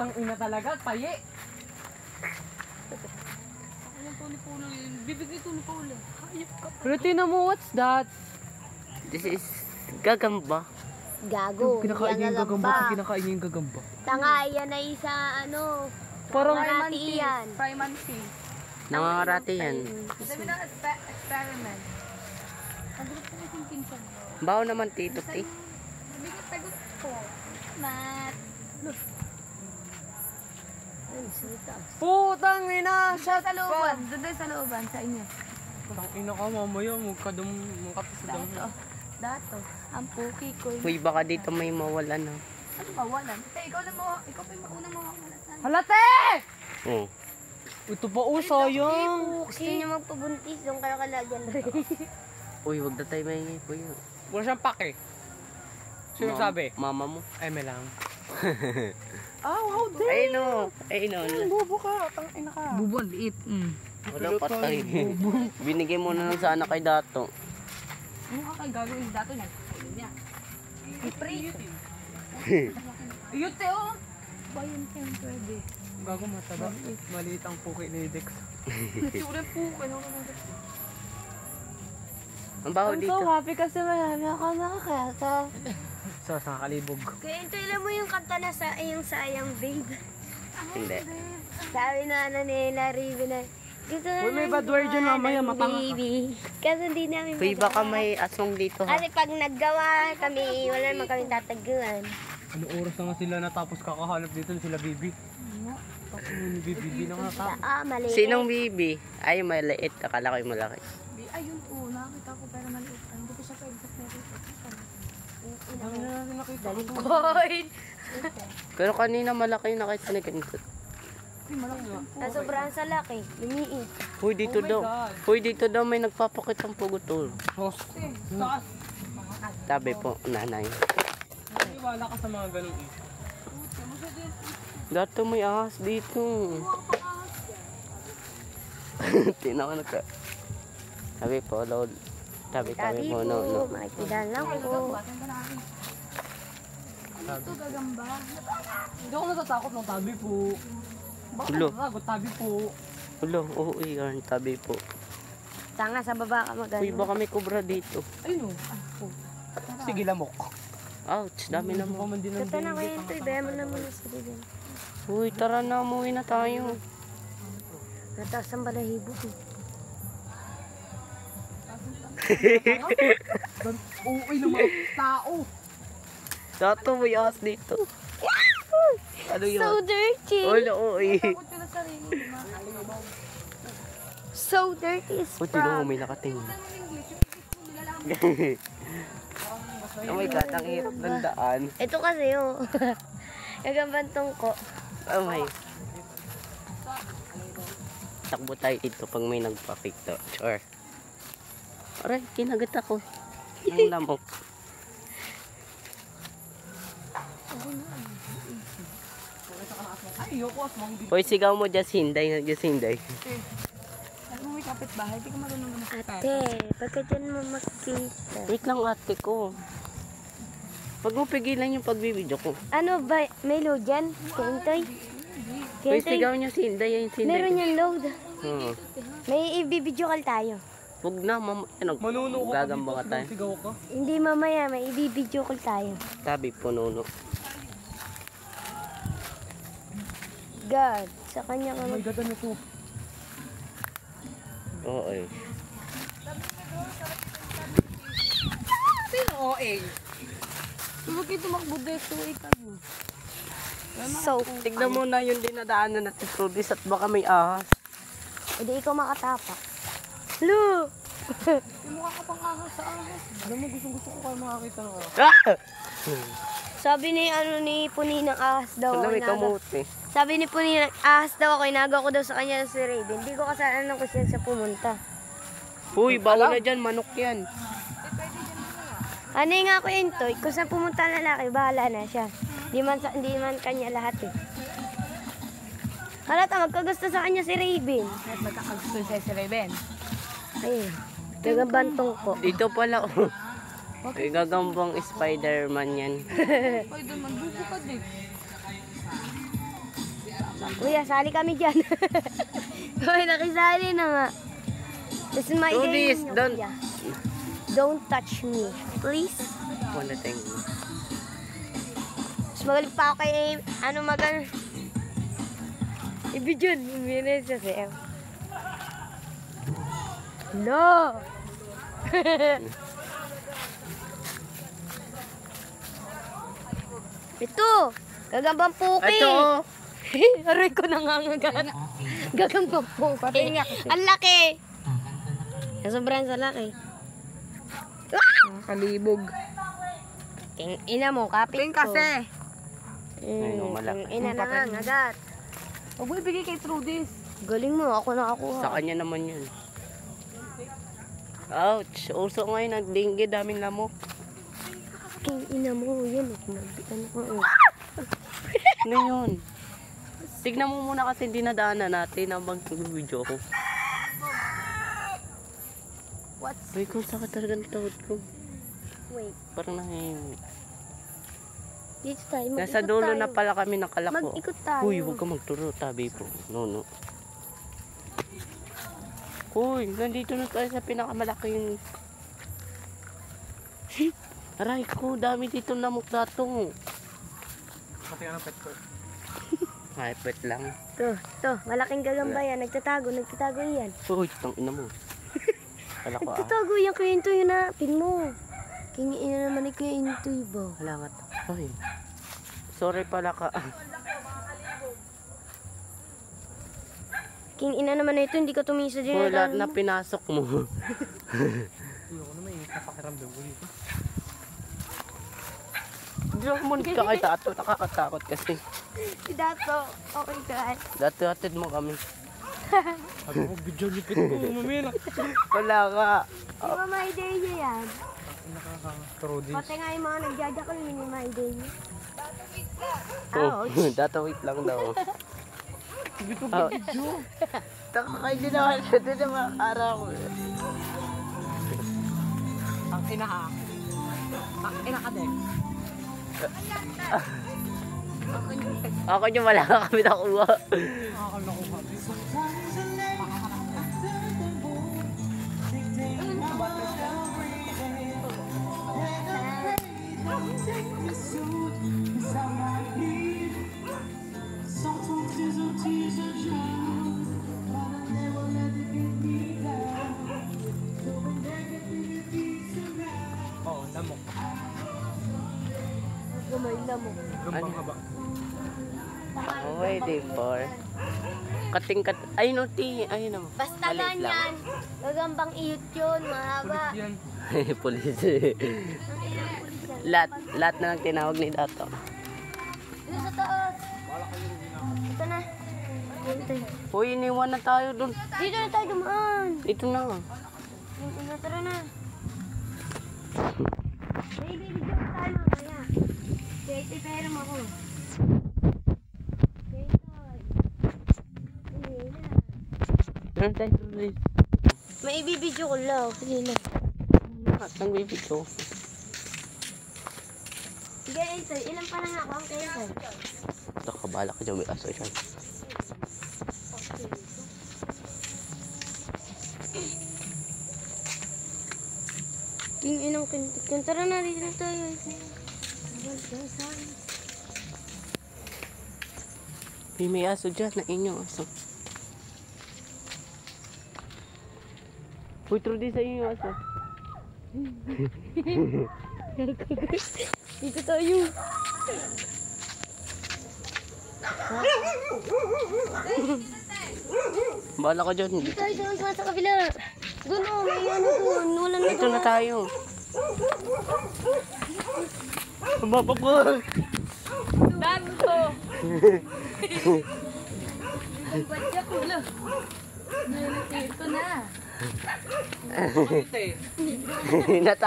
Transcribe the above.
Putang ina talaga, paye. Bibigay ko ni Paula. Pero tinan mo, what's that? This is gagamba. Gago. Kinakain niya yung gagamba. Gagamba. Kinakain niya yung gagamba. Tanga, yan ay isa ano. Parang Marati yan. Primancy. Nangangarate yan. Sabi ng experiment. Nagulat ko kasi yung pinsan mo. Bawo naman tito, ti. Sabi ko, tagot ko. Mat. Putang ina! Shut Sa looban. Doon sa looban. Sa inyo. Putang ina ka mamaya. Mukha sa damo. Dato. Ang puki ko. Uy, baka dito may mawalan ha. Ano ba? Walan. Ikaw lang mo. Ikaw pa yung maunang mawawala sa Halate! Oh. Ito pa sayang. Gusto niyo magpabuntis, doon kayo kalagyan rin. Uy, wag na tayo maingay po yun. Wala siyang pake. Sino sabi? Mama mo. Ay, may lang. How dare Ay no. Ay no. Bubo ka. Tang ina ka. Bubo, liit. Wala patay. Binigay mo na lang sana kay Dato. Ano ka kay gagawin dato niya? Niya. Iprito. Iyot oh. Bayan kayo pwede. Gago mataba. Maliit ang puki ni Dex. Natura po. Ano ka naman? Ang baho I'm dito. so happy kasi marami ako nakakasa. So, nakalibog. Kaya ito ilan mo yung kanta na sa yung sayang babe. Hindi. Sabi na ano nila Riven na gusto na Uy, may bad word dyan mamaya. Matanga ka. baby. Kasi hindi namin Uy, baka may aswang dito ha. Kasi pag naggawa kami, wala naman kami tataguan. Ano oras na nga sila natapos kakahanap dito sila Bibi? Ni Bibi na nga natapos. Mali. Sinong bibi? Ay, maliit. Akala ko yung malaki. Ayun po. Nakakita ko pero maliit. Hindi ko siya pwede sa pwede. Dami na natin nakita. Coin. Pero kanina malaki yung nakita ni Ganito. Sobrang sa laki. Lumiit. Uy, dito daw. Uy, dito daw may nagpapakitang pugutol. Sos. Sabi po, nanay. Wala ka sa mga ganun eh. Dato may ahas dito. Tinawa na ka. Sabi po, Lord. Sabi po, no. Makikita lang ko. Ito gagamba. Hindi ako natatakot ng tabi po. Bakit Ulo. natatakot tabi po? Ulo, oo, yan. Sabi po. Tanga sa baba ka Uy, magano. baka may kubra dito. Ayun o. Sige, lamok. Ouch, dami na Baka mo. man din ng Ito na kayo ito. Ibaya mo naman sa sarili. Uy, tara na, umuwi na tayo. Nataas ang balahibo. Uy, ng mga tao. Dato, may ahas dito. Ano yun? So dirty. Ulo, uy. Takot ka na sarili. So dirty is Uy, tino mo, may nakatingin. Oh my God, ang hirap ng daan. Ito kasi oh. Gagambantong ko. Oh my. Takbo tayo dito pag may nagpa-picto. Sure. Aray, kinagat ako. Ang lamok. Ay, yoko asmang dito. Hoy, sigaw mo, just hinday. Just hinday. Alam mo may kapitbahay. Hindi ka marunong naman sa Ate, pagka dyan mo makita. Wait lang ate ko. Huwag mo pigilan yung pagbibidyo ko. Ano ba? May load dyan? Kintoy? Hoy, sigaw niyo si Hinday. Yung si Hinday. Meron yung load. Oo. May ibibidyo call tayo. Huwag na, Manuno ko gagamba ka tayo. Sigaw ka. Hindi mamaya, may ibibidyo call tayo. Sabi po, nuno. God, sa kanya ka Oh my mag... God, ano to? Oo eh. Sino OA? Huwag kayo tumakbo dito. Ikaw mo. So, Tignan mo na yung dinadaanan natin Rubis at baka may ahas. hindi ikaw makatapak. Lu! Yung mukha ka pang ahas sa ahas. Alam mo, gusto ko kayo makakita ng ahas. Ah! Sabi ni Puni ng ahas daw. Alam, may inaga. kamote. Sabi ni Puni ng ahas daw ako, inaga ko daw sa kanya si Raven. Hindi ko kasalanan kung siya pumunta. Uy, bawal na dyan, manok yan. Ano nga ako Intoy, kung saan pumunta ang lalaki, bahala na siya. Hindi man kanya lahat eh. Halata, magkagusto sa kanya si Raven. At magkakagusto siya si Raven. Ayun, gagabantong ko. Dito pala, oh. May gagambang Spider-Man yan. Pwede man, buko ka din. Kuya, sali kami dyan. Kuya, nakisali na nga. Tapos Do maigay this, niyo, don't. kuya. Don't touch me. Please. Wala tayong... Mas magaling pa ako kay, ano magal... Ibidyon, hindi sa sayo. No! Ito! Gagambang puki! Ito! Aray ko nangangagat. Gagambang puki. Ang laki! Sobrang sa laki. Kalibog. King ina mo, kapit King ko. kasi. Ayun, malaki. King ina nangangagat. Huwag mo ibigay kay Trudis. Galing mo, ako nakakuha. Sa kanya naman yun. Ouch! Uso ngayon ang dengue, daming lamok. King ina mo, yun. Ano ko. Ngayon. Tignan mo muna kasi dinadaanan natin ang mag-video ko. What? Uy, kung sakit talaga ng tuhod ko. Wait. Parang nangyayawit. Dito tayo. Mag-ikot Nasa dulo tayo. na pala kami nakalako. Mag-ikot tayo. Uy, huwag ka magturo, tabi po. No. Uy, nandito na tayo sa pinakamalaking... Aray ko, dami dito lamok dato. Kasi ano pet ko. Ay, pet lang. To, malaking gagamba yan. Nagtatago yan. Uy, tang ina mo. Kala ko Nagtatago yan, Kuya Intoy, hanapin mo. King ina naman ni Kuya Intoy ba? Halangat. Uy. Sorry pala ka. King ina naman na ito, hindi ka tumisa din. Uy, lahat na pinasok mo. Uy, ako naman yung napakiramdam ko dito. Diyan ka kahit ato, nakakatakot kasi. Si Dato, okay guys. Dati-atid mo kami. Sabi ko, video yung pet ko. Mamila. Wala ka. Di ba may idea yan? Trudis. Pati nga yung mga nagjajakal, hindi may idea. Oh, data wait lang daw. Dito Oh. video. Taka kayo din naman. Ito na mga araw. Ang ina ha. Ang ina ka din. Ako nyo wala ka kami nakuha. Nakakal na kuha. Oo, lamok. Gamay na mo. Gambang haba. Waiting for. Kating-kat. Ay, no, ti. Ay, no. Basta Maliit lang. ganyan. Gagambang iyot yun, mahaba. Kulit yan. Pulis. lahat na lang tinawag ni Dato. Dito sa taas. Ito na. Uy, iniwan na tayo dun. Dito na tayo dumaan. Ito na. Dito na, tara na. Baby, video ko tayo mamaya. Kaya pero mo ako. Ano tayo? May ibibidyo ko lang. Sige na. Ang baby ko. Sige, ito. Ilan pa lang ako ang kayo ko? Nakabala ka dyan. May aso siya. King inang kintik. Tara na, dito na tayo. May aso dyan na inyo aso. Uy, Trudy sa inyo aso. Dito tayo. Bala ka dyan. Dito tayo doon sa kabila. Doon o, may ano doon. Wala na Dito na tayo. Mababa. Dato! Badya ko lang. Ito na. Nata